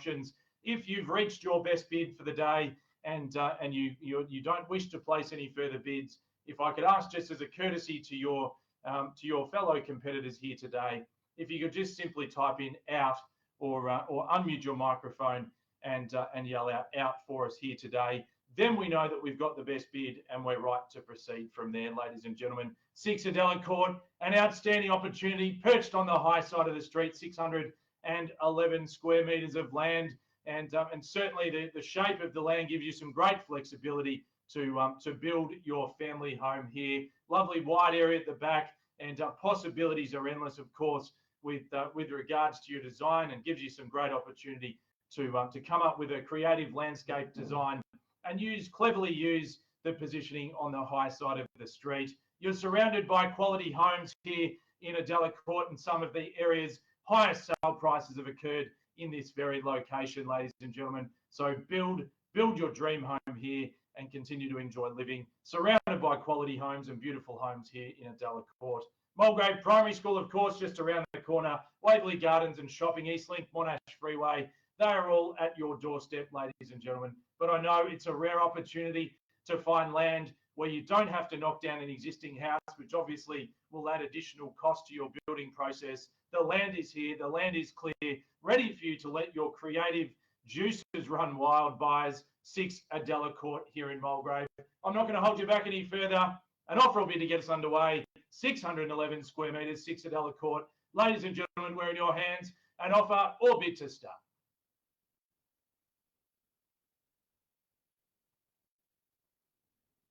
options. If you've reached your best bid for the day and you don't wish to place any further bids, if I could ask, just as a courtesy to your fellow competitors here today, if you could just simply type in out or unmute your microphone and yell out for us here today, then we know that we've got the best bid and we're right to proceed from there, ladies and gentlemen. 6 Adela Court, an outstanding opportunity, perched on the high side of the street, 611 square metres of land, and certainly the shape of the land gives you some great flexibility to build your family home here. Lovely wide area at the back, and possibilities are endless, of course, with regards to your design, and gives you some great opportunity to come up with a creative landscape design and cleverly use the positioning on the high side of the street. You're surrounded by quality homes here in Adela Court, and some of the area's highest sale prices have occurred in this very location, ladies and gentlemen. So build your dream home here and continue to enjoy living surrounded by quality homes and beautiful homes here in Adela Court. Mulgrave Primary School, of course, just around the corner. Waverley Gardens and Shopping, Eastlink, Monash Freeway. They are all at your doorstep, ladies and gentlemen. But I know it's a rare opportunity to find land where you don't have to knock down an existing house, which obviously will add additional cost to your building process. The land is here. The land is clear, ready for you to let your creative juices run wild. Buyers, 6 Adela Court here in Mulgrave. I'm not going to hold you back any further. An offer will be to get us underway. 611 square metres, 6 Adela Court. Ladies and gentlemen, we're in your hands. An offer or bid to start.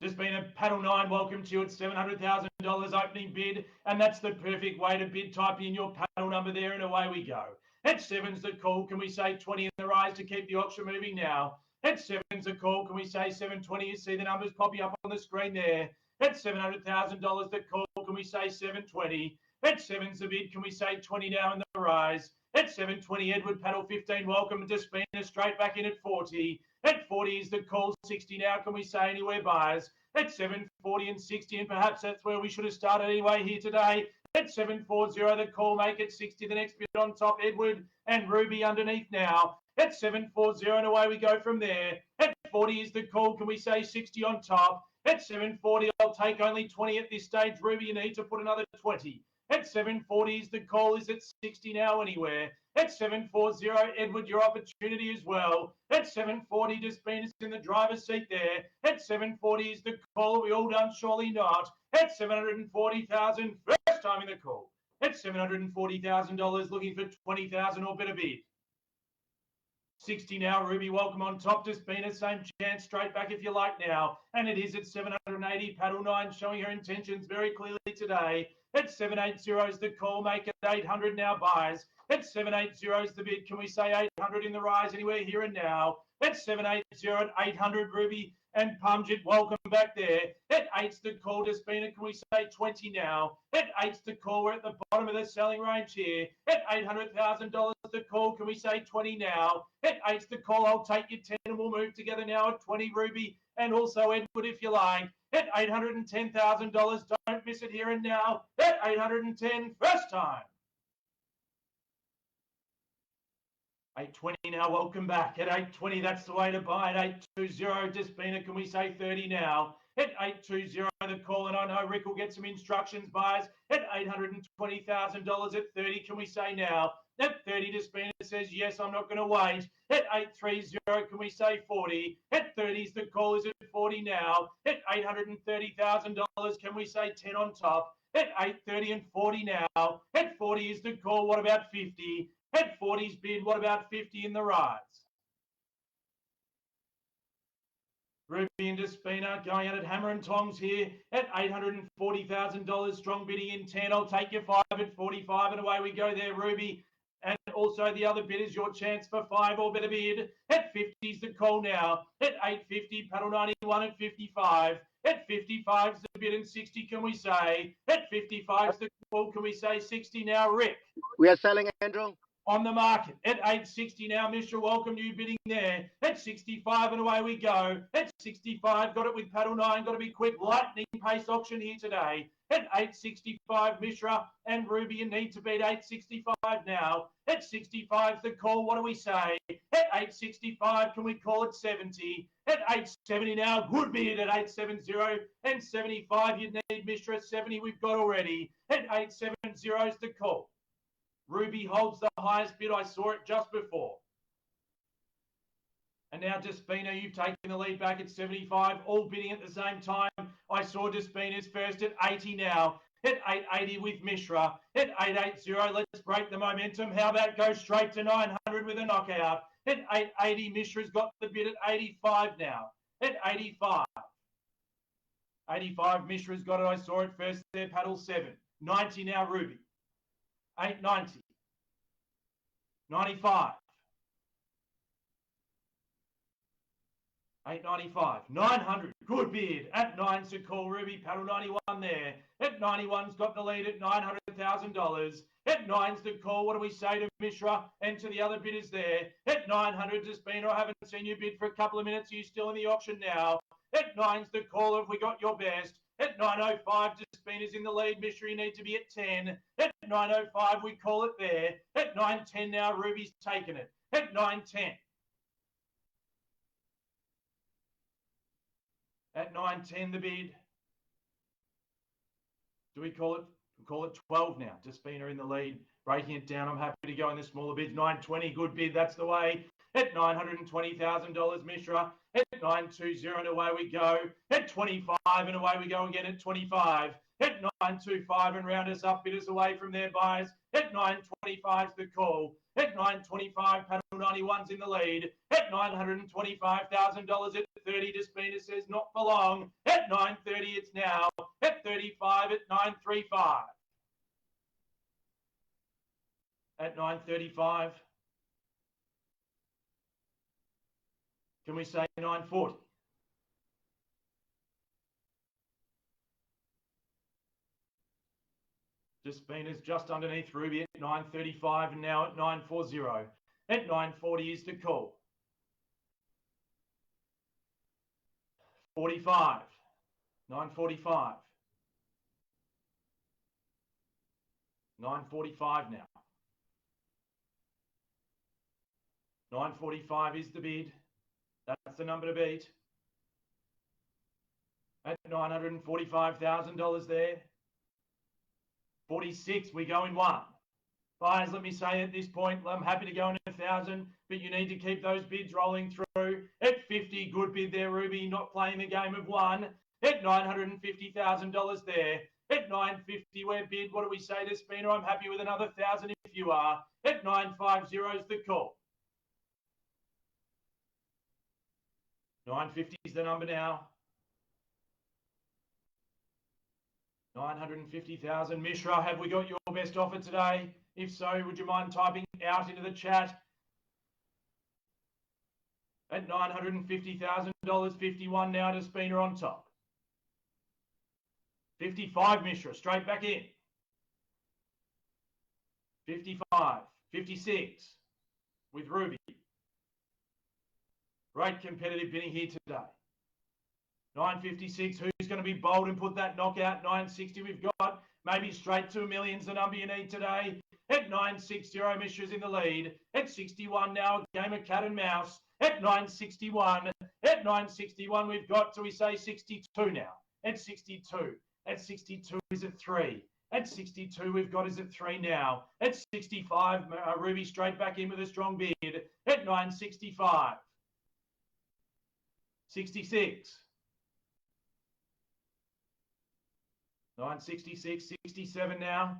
Just been a Paddle 9, welcome to you at $700,000 opening bid, and that's the perfect way to bid. Type in your paddle number there and away we go. At 7's the call, can we say 20 in the rise to keep the auction moving now? At 7's the call, can we say 720? You see the numbers popping up on the screen there. At $700,000 the call, can we say 720? At 7's the bid, can we say 20 now in the rise? At 720, Edward Paddle 15, welcome to Spina, straight back in at 40. At 40 is the call, 60 now, can we say anywhere buyers? At 740 and 60, and perhaps that's where we should have started anyway here today. At 740, the call, make it 60, the next bid on top, Edward and Ruby underneath now. At 740, and away we go from there. At 40 is the call, can we say 60 on top? At 740, I'll take only 20 at this stage. Ruby, you need to put another 20. At 740 is the call, is at 60 now anywhere. At 740, Edward, your opportunity as well. At 740, Despina's in the driver's seat there. At 740 is the call, are we all done? Surely not. At 740,000, first time in the call. At $740,000, looking for 20,000 or better bid. 60 now, Ruby, welcome on top. Despina, same chance, straight back if you like now. And it is at 780, Paddle 9, showing her intentions very clearly today. At 780 is the call, make it 800 now, buys. At 780 is the bid, can we say 800 in the rise anywhere here and now? At 780 at 800, Ruby and Pumjit, welcome back there. At 8's the call, Despina, can we say 20 now? At 8's the call, we're at the bottom of the selling range here. At $800,000 the call, can we say 20 now? At 8's the call, I'll take your 10 and we'll move together now at 20, Ruby, and also Edward if you like. At $810,000, don't miss it here and now. At 810, first time. 820 now, welcome back. At 820, that's the way to buy. At 820, Despina, can we say 30 now? At 820, the call, and I know Rick will get some instructions, buyers. At $820,000 at 30, can we say now? At 30, Despina says, yes, I'm not going to wait. At 830, can we say 40? At 30's the call, is at 40 now. At $830,000, can we say 10 on top? At 830 and 40 now. At 40 is the call, what about 50? At 40's bid, what about 50 in the rise? Ruby and Despina going out at hammer and tongs here at $840,000. Strong bidding in 10. I'll take your 5 at 45 and away we go there, Ruby. And also the other bid is your chance for 5 or better bid. At 50's the call now. At 850, Paddle 91 at 55. At 55's the bid and 60, can we say? At 55's the call, can we say 60 now, Rick? We are selling, Andrew. on the market at 860 now. Mishra, welcome you bidding there at 65 and away we go. At 65, got it with paddle 9, got to be quick. Lightning pace auction here today at 865. Mishra and Ruby, you need to beat 865 now. At 65 the call, what do we say? At 865, can we call it 70? At 870 now, good bid at 870 and 75. You need Mishra at 70, we've got already. At 870 is the call. Ruby holds the highest bid. I saw it just before. And now Despina, you've taken the lead back at 75, all bidding at the same time. I saw Despina's first at 80 now. At 880 with Mishra. At 880, let's break the momentum. How about go straight to 900 with a knockout? At 880, Mishra's got the bid at 85 now. At 85. 85, Mishra's got it. I saw it first there, paddle 7. 90 now, Ruby. 890. 95. 895. 900. Good bid. At 9, so call Ruby. Paddle 91 there. At 91's got the lead at $900,000. At 9's the call. What do we say to Mishra and to the other bidders there? At 900, Despina, I haven't seen you bid for a couple of minutes. Are you still in the auction now? At 9's the call. Have we got your best? At 905, Despina's in the lead. Mishra, you need to be at 10. At 905, we call it there. At 910 now, Ruby's taken it. At 910. At 910, the bid. Do we call it? We'll call it 12 now. Despina in the lead, breaking it down. I'm happy to go in the smaller bids. 920, good bid. That's the way. At $920,000, Mishra. At 920 and away we go. At 25 and away we go again at 25. At 925 and round us up, bidders away from their buys. At 925's the call. At 925, paddle 91's in the lead. At $925,000 at 30, Despina says not for long. At 930, it's now. At 35, at 935. At 935. Can we say 940? Despina's just underneath Ruby at 935 and now at 940. At 940 is the call. 45. 945. 945 now. 945 is the bid. That's the number to beat. At $945,000 there. 46, we go in 1. Buyers, let me say at this point, I'm happy to go in 1,000, but you need to keep those bids rolling through. At 50, good bid there, Ruby, not playing the game of 1. At $950,000 there. At 950, we're bid. What do we say to Despina? I'm happy with another 1,000 if you are. At 950 is the call. 950 is the number now. 950,000. Mishra, have we got your best offer today? If so, would you mind typing out into the chat? At $950,000, 51 now, Despina on top. 55, Mishra, straight back in. 55, 56 with Ruby. Great competitive bidding here today. 956, who's going to be bold and put that knockout? 960 we've got. Maybe straight to a million's the number you need today. At 960, Mishra's in the lead. At 61 now, a game of cat and mouse. At 961. At 961 we've got, so we say 62 now. At 62. At 62 is at 3. At 62 we've got is at 3 now. At 65, Ruby straight back in with a strong bid. At 965. 66. 966, 67 now.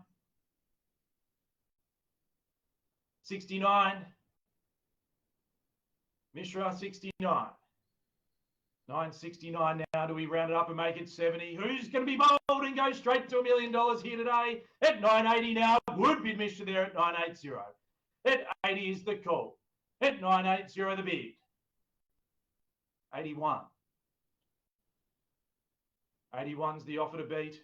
69. Mishra, 69. 969 now. Do we round it up and make it 70? Who's going to be bold and go straight to $1 million here today? At 980 now. Would bid Mishra there at 980. At 80 is the call. At 980 the bid. 81. 81's the offer to beat.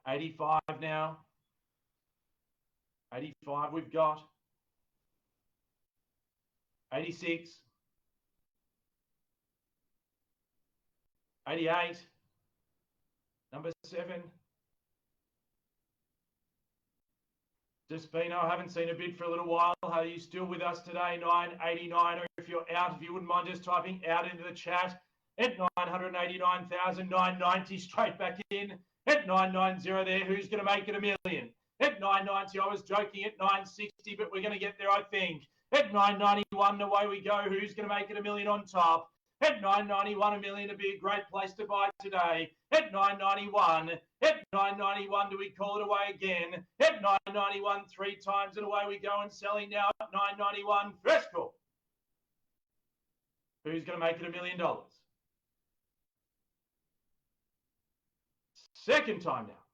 85 now. 85 we've got. 86. 88. Number 7. Despino, I haven't seen a bid for a little while. Are you still with us today? 989, or if you're out, if you wouldn't mind just typing out into the chat. At 989,990, straight back in. At 990 there, who's going to make it a million? At 990, I was joking at 960, but we're going to get there, I think. At 991, away we go. Who's going to make it a million on top? At 991, a million would be a great place to buy today. At 991, do we call it away again? At 991, 3 times and away we go and selling now at 991. First call. Who's going to make it $1 million? Second time now.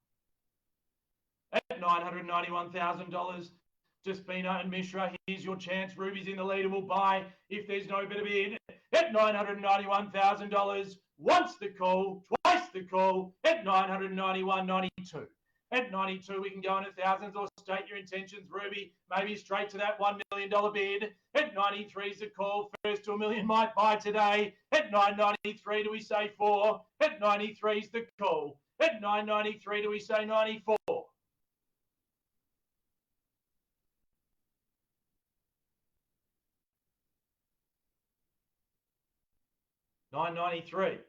At $991,000. Despino and Mishra, here's your chance. Ruby's in the leader, will buy if there's no better bid. At $991,000, once the call, twice the call, at $991.92. At 92, we can go into thousands or state your intentions, Ruby. Maybe straight to that $1 million bid. At 93 is the call. First to $1 million might buy today. At 993, do we say 4? At 93 is the call. At 993, do we say 94? $993.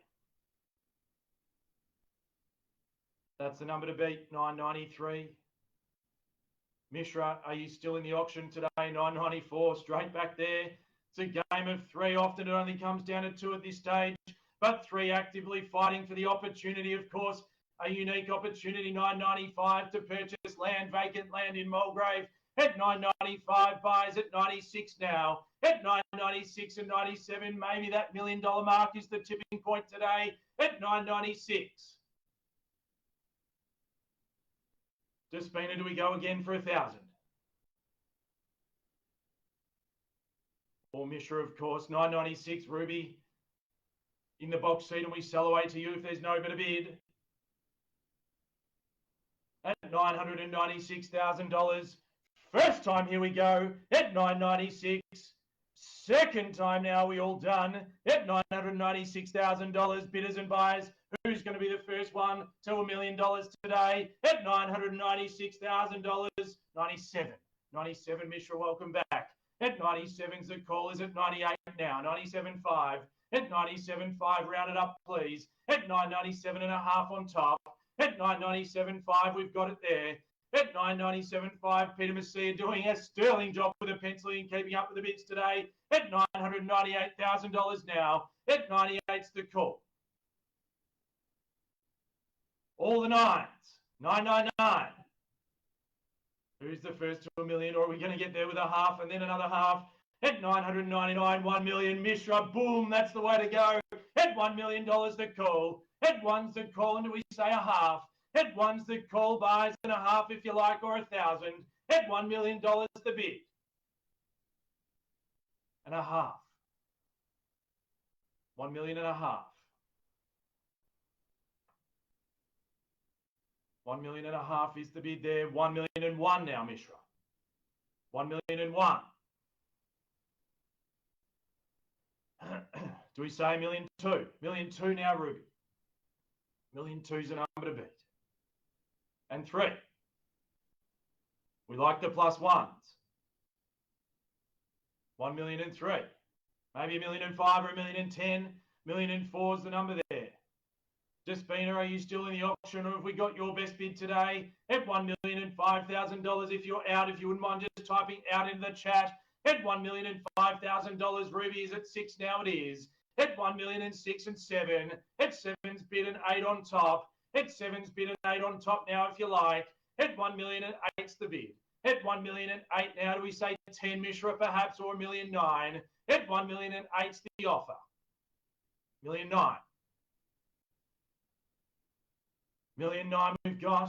That's the number to beat, $993. Mishra, are you still in the auction today? $994, straight back there. It's a game of 3. Often it only comes down to 2 at this stage, but 3 actively fighting for the opportunity, of course. A unique opportunity, $995 to purchase land, vacant land in Mulgrave. At $995, buys at 96 now. At 996 and 97, maybe that $1 million mark is the tipping point today. At 996. Despina, do we go again for 1,000? Or Mishra, of course, 996, Ruby in the box seat, and we sell away to you if there's no better bid. At $996,000. First time, here we go, at 996. Second time now, we all done, at $996,000. Bidders and buyers, who's going to be the first one to $1 million today? At $996,000. 97. 97, Mishra, welcome back. At 97's the call is at 98 now. 97.5. At 97.5, round it up, please. At 997.5 on top. At 997.5, we've got it there. At 997.5, Peter Messia doing a sterling job with a penciling and keeping up with the bids today. At $998,000 now. At 98's the call. All the 9s. 999. Who's the first to $1 million? Or are we going to get there with a half and then another half? At 999, $1 million. Mishra, boom, that's the way to go. At $1 million the call. At 1's the call, and do we say a half? At 1's the call, buys and a half if you like, or 1,000. At $1 million the bid. And a half. 1 million and a half. 1 million and a half is the bid there. 1 million and 1 now, Mishra. 1 million and 1. Do we say $1 million 2? $1 million 2 now, Ruby. $1 million 2's a number to beat. And 3. We like the plus 1s. 1 million and 3. Maybe $1 million and 5 or $1 million and 10. $1 million and 4 is the number there. Despina, are you still in the auction, or have we got your best bid today? At $1 million and $5,000. If you're out, if you wouldn't mind just typing out in the chat. At $1 million and $5,000. Ruby is at 6 now. It is. At 1 million and 6 and 7. At 7's bid and 8 on top. At 7's bid and 8 on top now, if you like. At 1 million and 8's the bid. At 1 million and 8 now, do we say 10, Mishra, perhaps, or $1 million 9? At 1 million and 8's the offer. $1 million 9. $1 million 9 we've got.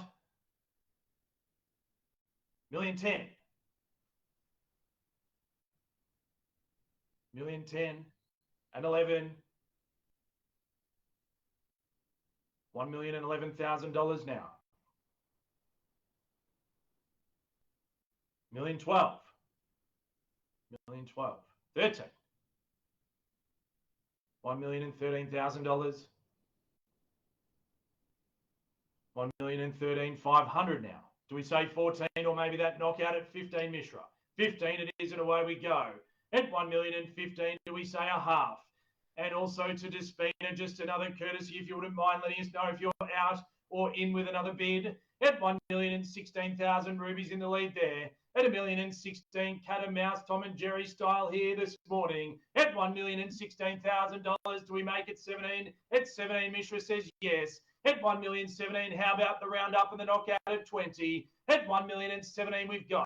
$1 million 10. $1 million 10 and 11. $1,011,000 now. Million 12. Million 12. 13. $1,013,000. $1,013,500 now. Do we say 14 or maybe that knockout at 15, Mishra? 15 it is, and away we go. At 1,015,000, do we say a half? And also to Despina, just another courtesy, if you wouldn't mind letting us know if you're out or in with another bid. At 1,016,000, Ruby's in the lead there. At $1,016,000, cat and mouse, Tom and Jerry style here this morning. At $1,016,000, do we make it 17? At 17, Mishra says yes. At 1,017,000, how about the round up and the knockout at 20? At 1,017,000, we've got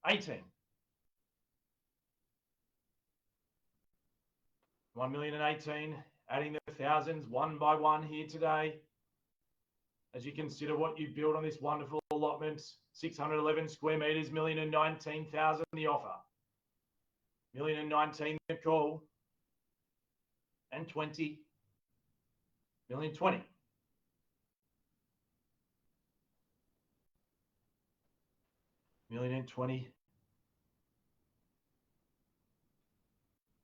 18. 1,018,000, adding the thousands one by one here today. As you consider what you build on this wonderful allotment, 611 square metres, 1,019,000 the offer. 1,019,000 the call. And 20. 1,020,000. $1,020,000.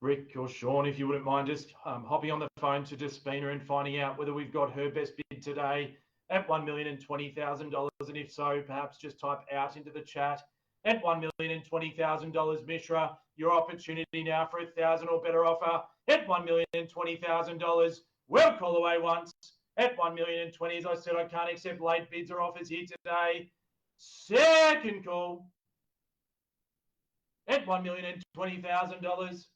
Rick or Shaun, if you wouldn't mind just hopping on the phone to Despina and finding out whether we've got her best bid today at $1,020,000. And if so, perhaps just type out into the chat at $1,020,000. Mishra, your opportunity now for $1,000 or better offer at $1,020,000. Well, call away once at $1,020,000. As I said, I can't accept late bids or offers here today. Second call at $1,020,000.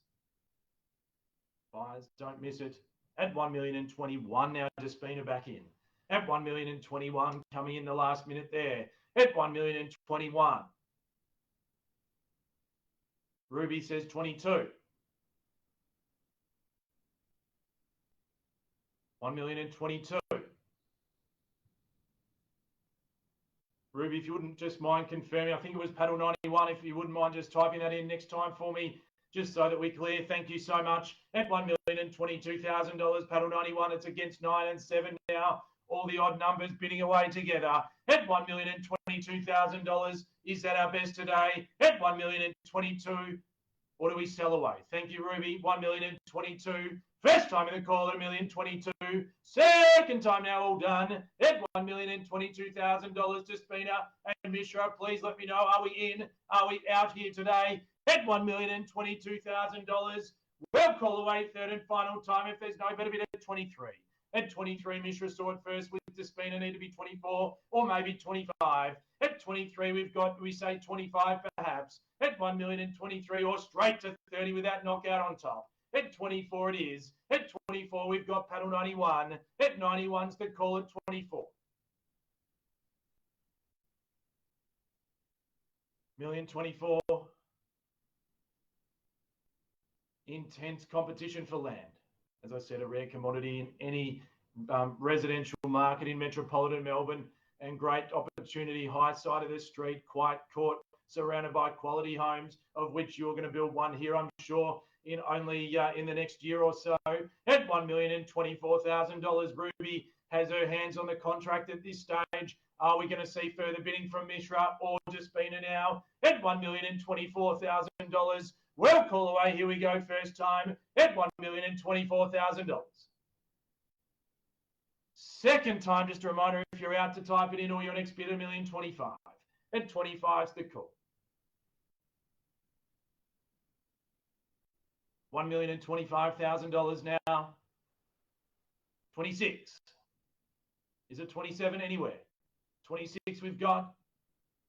Buyers, don't miss it. At $1,021,000 now, Despina back in. At $1,021,000 coming in the last minute there. At $1,021,000. Ruby says 22. $1,022,000. Ruby, if you wouldn't just mind confirming, I think it was paddle 91. If you wouldn't mind just typing that in next time for me, just so that we're clear. Thank you so much. At $1,022,000, paddle 91. It's against 9 and 7 now. All the odd numbers bidding away together. At $1,022,000, is that our best today? At $1,022,000, or do we sell away? Thank you, Ruby. $1,022,000. First time in the call at $1,022,000. Second time now, all done. At $1,022,000 to Despina and Mishra. Please let me know. Are we in? Are we out here today? At $1,022,000. Well, call away third and final time if there's no better bid at 23. At 23, Mishra saw it first with Despina, need to be 24 or maybe 25. At 23, we've got, we say 25 perhaps. At $1,023,000 or straight to 30 with that knockout on top. At 24 it is. At 24, we've got paddle 91. At 91's the call at 24. $1,024,000. Intense competition for land. As I said, a rare commodity in any residential market in metropolitan Melbourne, and great opportunity, high side of the street, quiet court, surrounded by quality homes, of which you're going to build one here, I'm sure, in only in the next year or so. At $1,024,000, Ruby has her hands on the contract at this stage. Are we going to see further bidding from Mishra or Despina now? At $1,024,000. Well, call away. Here we go. First time at $1,024,000. Second time, just a reminder, if you're out to type it in or your next bid, $1,025,000. At 25's the call. $1,025,000 now. 26. Is it 27 anywhere? 26 we've got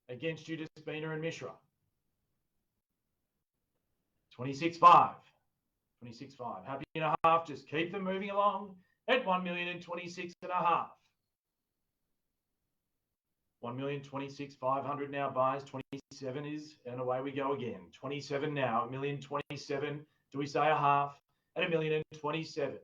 against you, Despina and Mishra. 26.5. 26.5. Happy and a half. Just keep them moving along at $1,026,500. $1,026,500 now buys. 27 is, and away we go again. 27 now. $1,027,000. Do we say a half? At $1,027,000.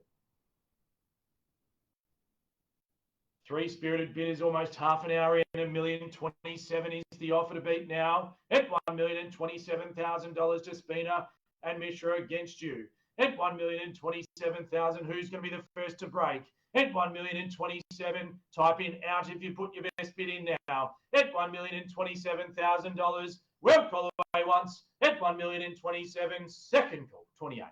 Three spirited bid is almost half an hour in. $1,027,000 is the offer to beat now. At $1,027,000 Despina and Mishra against you. At $1,027,000, who's going to be the first to break? At 1,027,000, type in out if you put your best bid in now. At $1,027,000, well call away once. At 1,027,000, second call, 28.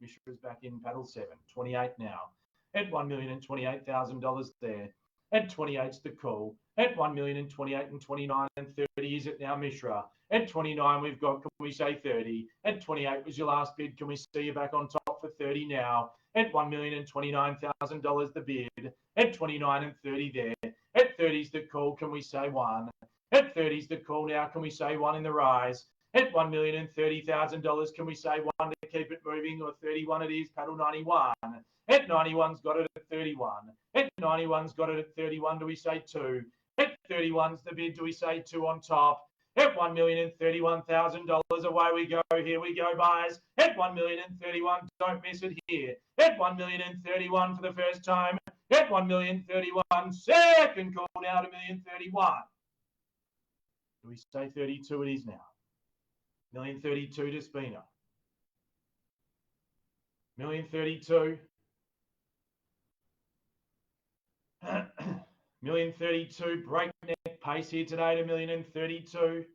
Mishra's back in paddle 7, 28 now. At $1,028,000 there. At 28's the call. At 1,028,000 and 29 and 30 is it now, Mishra? At 29 we've got, can we say 30? At 28 was your last bid. Can we see you back on top for 30 now? At $1,029,000 the bid. At 29 and 30 there. At 30's the call. Can we say 1? At 30's the call now. Can we say 1 in the rise? At $1,030,000, can we say 1 to keep it moving, or 31 it is, paddle 91. At 91's got it at 31. At 91's got it at 31, do we say 2? At 31's the bid, do we say 2 on top? At $1,031,000, away we go, here we go, buyers. At $1,031,000, don't miss it here. At $1,031,000 for the first time. At $1,031,000, second call now to $1,031,000. Do we say 32 it is now? $1,032,000 to Spina. $1,032,000. $1,032,000, breakneck pace here today to $1,032,000.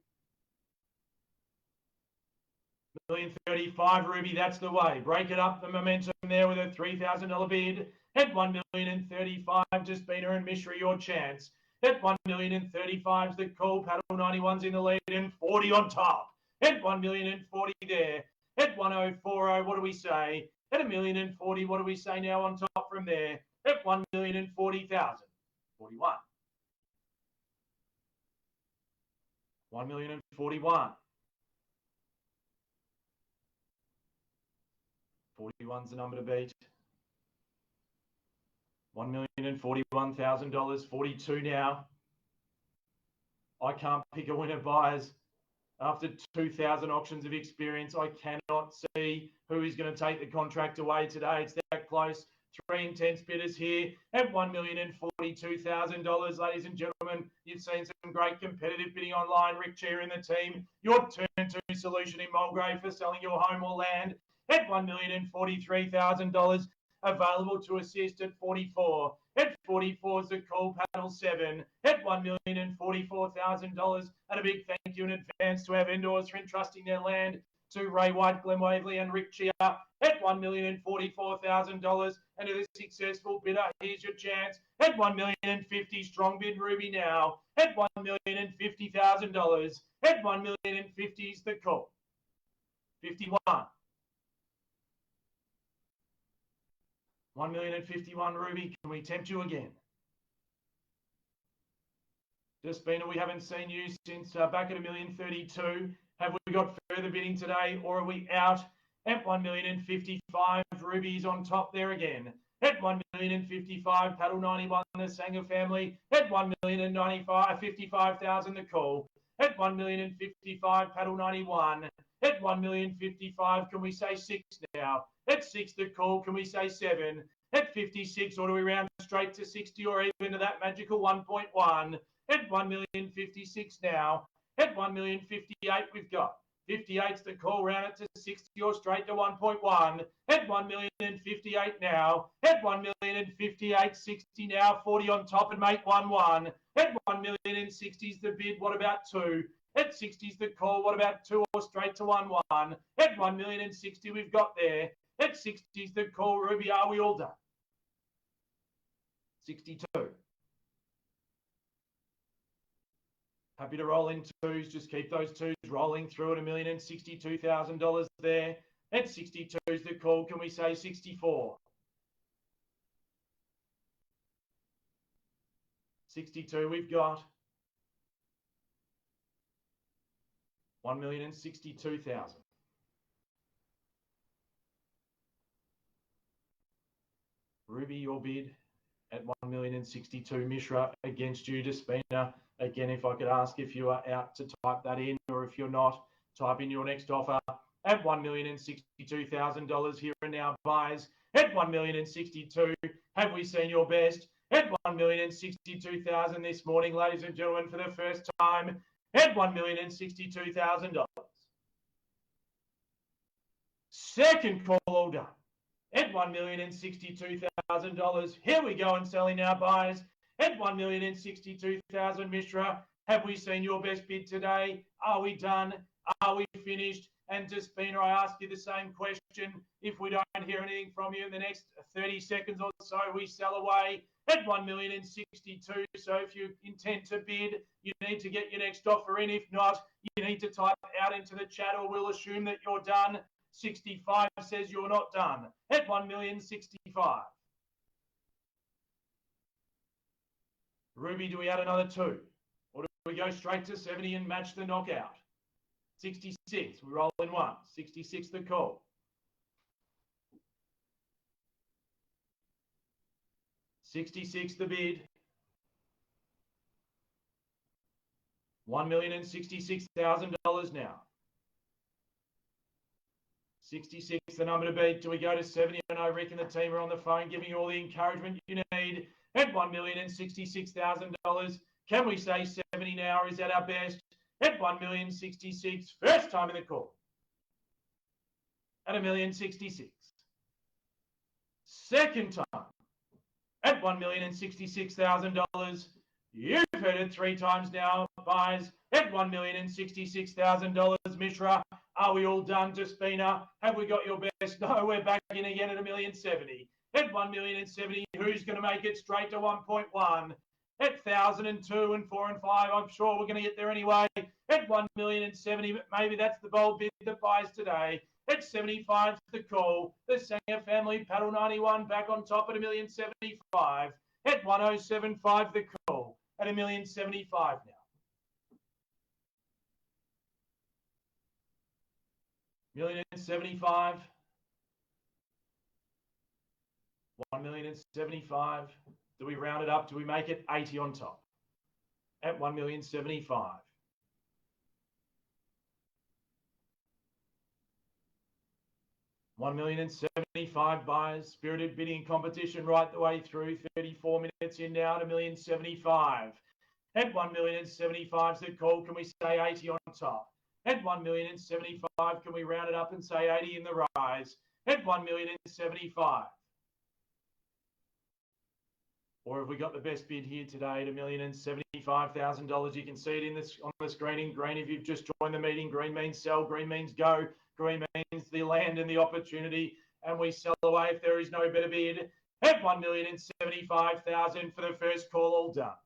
$1,035,000, Ruby, that's the way. Break it up, the momentum there with a $3,000 bid. At $1,035,000 to Spina and Mishra, your chance. At $1,035,000's the call, paddle 91's in the lead and 40 on top. At $1,040,000 there. At 1,040,000, what do we say? At $1,040,000, what do we say now on top from there? At $1,040,000. 41. $1,041,000. 41's the number to beat. $1,041,000. 42 now. I can't pick a winner, buyers. After 2,000 auctions of experience, I cannot see who is going to take the contract away today. It's that close. 3 intense bidders here at $1,042,000. Ladies and gentlemen, you've seen some great competitive bidding online. Rick Cheah and the team, your turn-to solution in Mulgrave for selling your home or land at $1,043,000. Available to assist at 44. At 44 is the call, paddle 7. At $1,044,000. And a big thank you in advance to our vendors for entrusting their land to Ray White, Glen, Waverley and Rick Cheah at $1,044,000. And to the successful bidder, here's your chance at $1,050,000. Strong bid, Ruby, now at $1,050,000. At $1,050,000 is the call. 51. $1,051,000, Ruby. Can we tempt you again? Despina, we haven't seen you since back at $1,032,000. Have we got further bidding today, or are we out at $1,055,000? Ruby's on top there again. At $1,055,000, paddle 91, the Sanger family. At $1,055,000, the call. At $1,055,000, paddle 91. At $1,055,000, can we say 6 now? At 6, the call, can we say 7? At 56, or do we round straight to 60 or even to that magical 1.1? At $1,056,000 now. At $1,058,000 we've got. 58's the call, round it to 60 or straight to 1.1. At $1,058,000 now. At $1,058,000, 60 now, 40 on top and make 1-1. At $1,060,000's the bid, what about 2? At 60's the call, what about 2 or straight to 1-1? At $1,060,000 we've got there. At 60's the call, Ruby, are we all done? 62. Happy to roll in 2s. Just keep those 2s rolling through at $1,062,000 there. At 62 is the call. Can we say 64? 62 we've got. $1,062,000. Ruby, your bid at $1,062,000. Mishra against you, Despina. Again, if I could ask if you are out to type that in, or if you're not, type in your next offer at $1,062,000 here and now, buyers. At $1,062,000, have we seen your best? At $1,062,000 this morning, ladies and gentlemen, for the first time, at $1,062,000. Second call all done. at $1,062,000. Here we go and selling now, buyers. At $1,062,000, Mishra, have we seen your best bid today? Are we done? Are we finished? And Despina, I ask you the same question. If we don't hear anything from you in the next 30 seconds or so, we sell away at $1,062,000. So if you intend to bid, you need to get your next offer in. If not, you need to type out into the chat, or we'll assume that you're done. 65 says you're not done at $1,065,000. Ruby, do we add another two? Or do we go straight to 70 and match the knockout? 66, we roll in one. 66 the call. 66 the bid. $1,066,000 now. 66 the number to beat. Do we go to 70? And I reckon the team are on the phone giving you all the encouragement you need at $1,066,000. Can we say 70 now, or is that our best? At $1,066,000, first time in the call. At $1,066,000. Second time at $1,066,000. You've heard it three times now, buyers. At $1,066,000, Mishra. Are we all done, Despina? Have we got your best? No, we're back in again at $1,070,000. At $1,070,000, who's going to make it straight to 1.1? At 1,002 and 4 and 5, I'm sure we're going to get there anyway. At $1,070,000, but maybe that's the bold bid that buys today. At 75 the call. The Sanger family, Paddle 91, back on top at $1,075,000. At 107.5 the call. At $1,075,000 now. $1,075,000. $1,075,000. Do we round it up? Do we make it 80 on top? At $1,075,000. $1,075,000 buyers. Spirited bidding competition right the way through. 34 minutes in now at $1,075,000. At $1,075,000 the call. Can we say 80 on top? At $1,075,000, can we round it up and say 80 in the rise? At $1,075,000. Or have we got the best bid here today at $1,075,000? You can see it in this on the screen in green. If you've just joined the meeting, green means sell, green means go, green means the land and the opportunity, and we sell away if there is no better bid. At $1,075,000 for the first call, all done.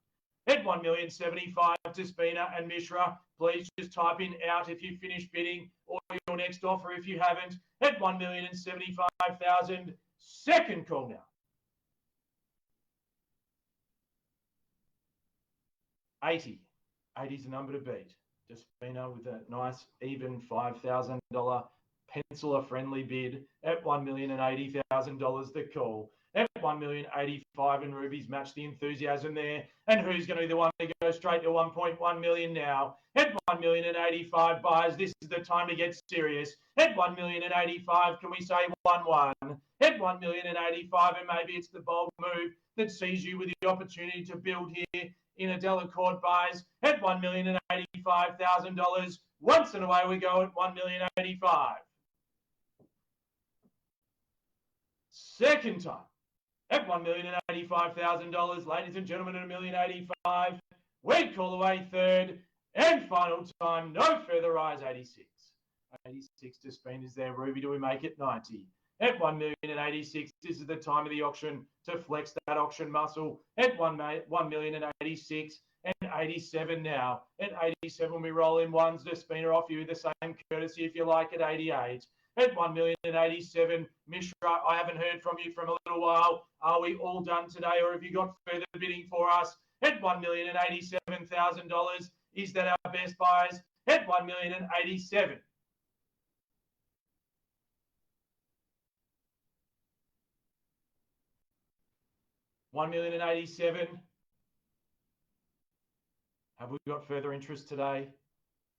At $1,075,000 to Spina and Mishra. Please just type in out if you finish bidding, or your next offer if you haven't. At $1,075,000, second call now. 80. 80 is the number to beat. Despina with a nice even $5,000 penciler-friendly bid at $1,080,000 the call. At $1,085,000 and Ruby's match the enthusiasm there. And who's going to be the one to go straight to 1.1 million now? At $1,085,000 buyers, this is the time to get serious. At $1,085,000, can we say 1-1? At $1,085,000, and maybe it's the bold move that sees you with the opportunity to build here in Adela Court buys at $1,085,000. Once and away we go at $1,085,000. Second time at $1,085,000, ladies and gentlemen, at $1,085,000. We call away third and final time. No further rise. 86. 86 to spin is there. Ruby, do we make it 90? At $1,086,000, this is the time of the auction to flex that auction muscle. At $1,086,000 and 87 now. At 87, we roll in ones. Despina off you the same courtesy if you like at 88. At $1,087,000, Mishra, I haven't heard from you from a little while. Are we all done today, or have you got further bidding for us? At $1,087,000, is that our best buys? At $1,087,000. $1,087,000. Have we got further interest today?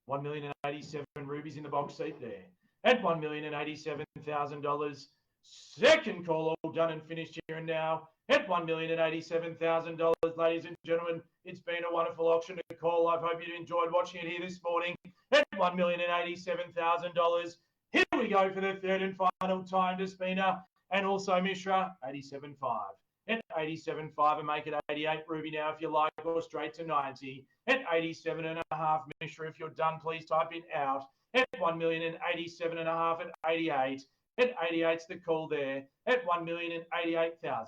$1,087,000. Ruby's in the box seat there. At $1,087,000. Second call, all done and finished here and now. At $1,087,000, ladies and gentlemen, it's been a wonderful auction to call. I hope you enjoyed watching it here this morning. At $1,087,000. Here we go for the third and final time, Despina. And also Mishra, 87.5. At 87.5 and make it 88, Ruby now if you like, or straight to 90. At 87.5, Mishra, if you're done, please type in out. At 1,087.5 at 88. At 88's the call there. At 1,088,000.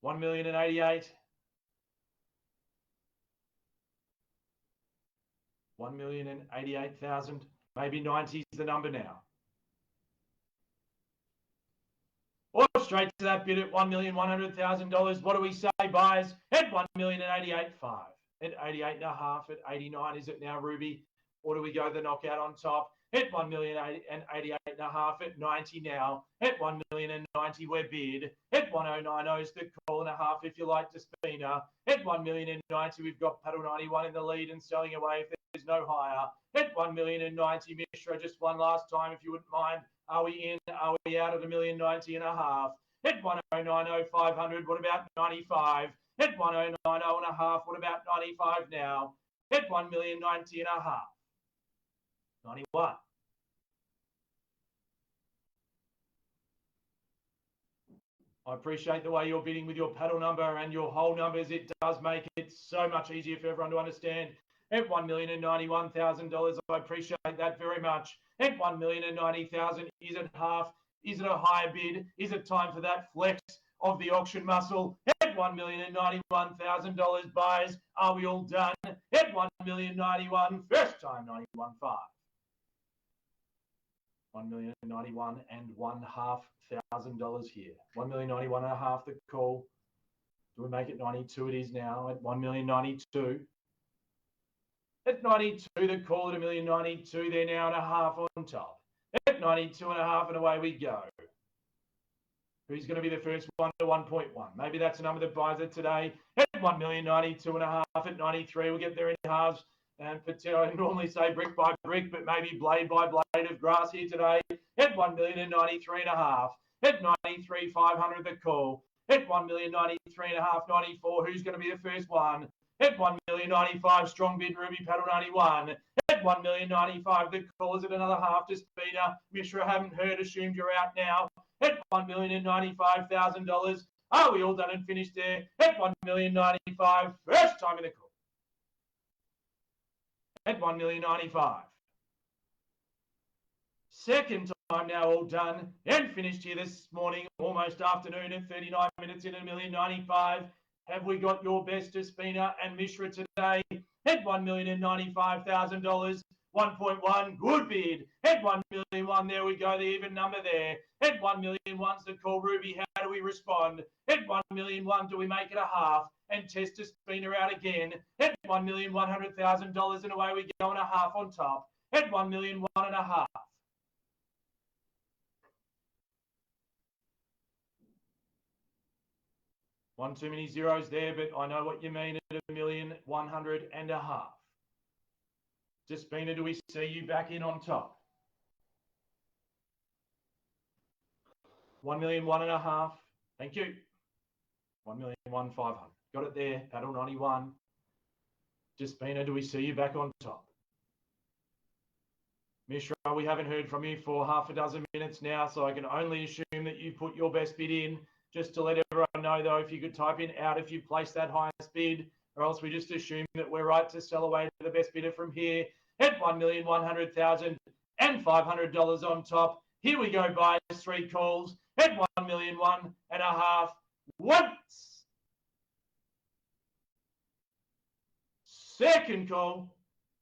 1,088. 1,088,000. Maybe 90 is the number now. Or straight to that bid at $1,100,000. What do we say, buyers? At 1,088,500. At 88.5, at 89, is it now, Ruby? Or do we go the knockout on top? At 1,088.5 at 90 now. At 1,090 we're bid. At 1,090 is the call and a half if you like to Spina. At 1,090 we've got Paddle 91 in the lead and selling away if there's no higher. At 1,090 Mishra, just one last time if you wouldn't mind. Are we in? Are we out at 1,090.5? At 1,090,500, what about 95? At 1,090.5, what about 95 now? At 1,090.5. 91. I appreciate the way you're bidding with your paddle number and your whole numbers. It does make it so much easier for everyone to understand. At $1,091,000, I appreciate that very much. At $1,090,000, is it half? Is it a higher bid? Is it time for that flex of the auction muscle? At $1,091,000, buyers, are we all done? At $1,091,000, first time 91.5. 1,091,500 here. 1,091,500 the call. Do we make it 92? It is now at 1,092,000. At 92, the call at 1,092,000. They're now and a half on top. At 92.5 and away we go. Who's going to be the first one to 1.1? Maybe that's a number that buys it today. At 1,092,500 at 93, we'll get there in halves. And I normally say brick by brick, but maybe blade by blade of grass here today. At 1,093,500. At 93,500 the call. At 1,093,500, 94. Who's going to be the first one? At 1,095,000, strong bid, Ruby Paddle 91. At 1,095,000, the call is at another half to Speeder. Mishra, haven't heard, assumed you're out now. At $1,095,000. Are we all done and finished there? At 1,095,000, first time in the call. At 1,095,000. Second time now all done and finished here this morning, almost afternoon at 39 minutes in $1,095,000. Have we got your best to Spina and Mishra today? At $1,095,000. 1.1, good bid. At 1,000,001, there we go, the even number there. At 1,000,001's the call, Ruby. How do we respond? At 1,000,001, do we make it a half and test to Spina out again? At $1,100,000 and away we go and a half on top. At 1,001,500. One too many zeros there, but I know what you mean at 1,100,500. Despina, do we see you back in on top? 1,001,500. Thank you. 1,001,500. Got it there. Paddle 91. Despina, do we see you back on top? Mishra, we haven't heard from you for half a dozen minutes now, so I can only assume that you put your best bid in. Just to let everyone know, though, if you could type in out if you place that highest bid, or else we just assume that we're right to sell away to the best bidder from here at $1,100,000 and $500 on top. Here we go, buyers, three calls at 1,001,500 once. Second call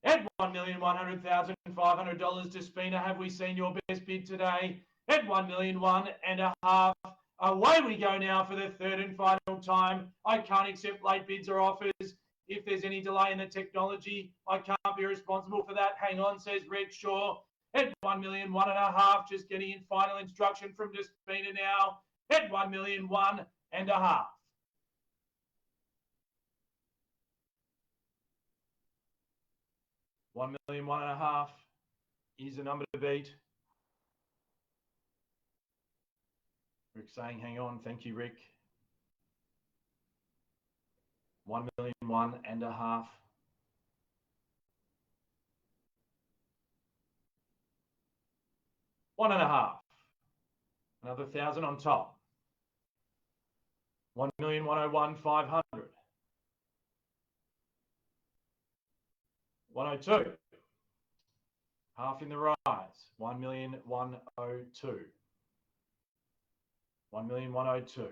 at $1,100,500 to Spina. Have we seen your best bid today at 1,001,500? Away we go now for the third and final time. I can't accept late bids or offers. If there's any delay in the technology, I can't be responsible for that. Hang on, says Red Shaw. At 1,001,500, just getting in final instruction from Despina now. At 1,001,500. 1,001,500 is the number to beat. Rick saying, hang on. Thank you, Rick. 1,001,500. 1.5. Another 1,000 on top. 1,101,500. 102. Half in the rise. 1,102. 1,102.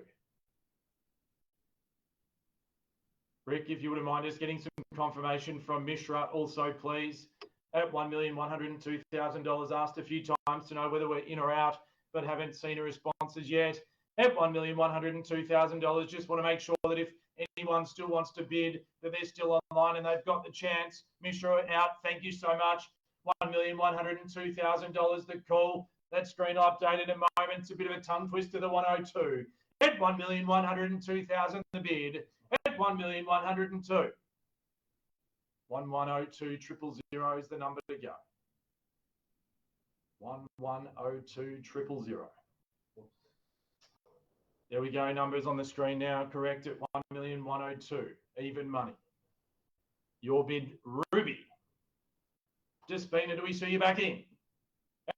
Rick, if you wouldn't mind us getting some confirmation from Mishra also, please. At $1,102,000, asked a few times to know whether we're in or out, but haven't seen a responses yet. At $1,102,000, just want to make sure that if anyone still wants to bid, that they're still online and they've got the chance. Mishra out, thank you so much. $1,102,000 the call. That screen will update in a moment. It's a bit of a tongue twister, the 102. At $1,102,000 the bid. At 1,102. 1102,000 is the number to go. 1102,000. There we go. Numbers on the screen now. Correct at 1,102,000. Even money. Your bid, Ruby. Despina, do we see you back in?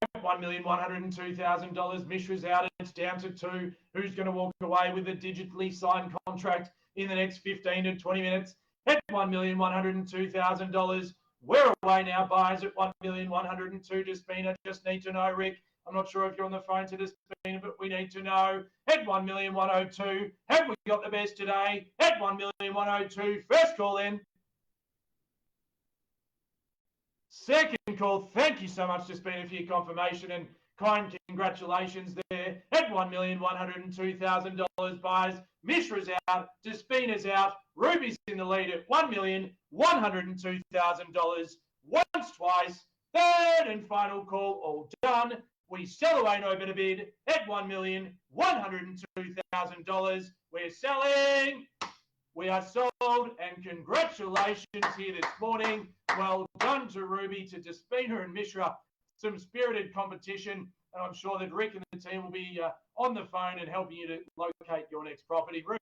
At $1,102,000. Mishra's out. It's down to 2. Who's going to walk away with a digitally signed contract in the next 15 to 20 minutes? At $1,102,000. We're away now, buyers at $1,102,000. Despina, just need to know, Rick. I'm not sure if you're on the phone to Despina, but we need to know. At $1,102,000. Have we got the best today? At $1,102,000. First call in. Second call. Thank you so much, Despina, for your confirmation and kind congratulations there. At $1,102,000, buyers. Mishra's out. Despina's out. Ruby's in the lead at $1,102,000. Once, twice. Third and final call. All done. We sell away no better bid at $1,102,000. We're selling. We are sold, and congratulations here this morning. Well done to Ruby, to Despina and Mishra. Some spirited competition, and I'm sure that Rick and the team will be on the phone and helping you to locate your next property. Rick.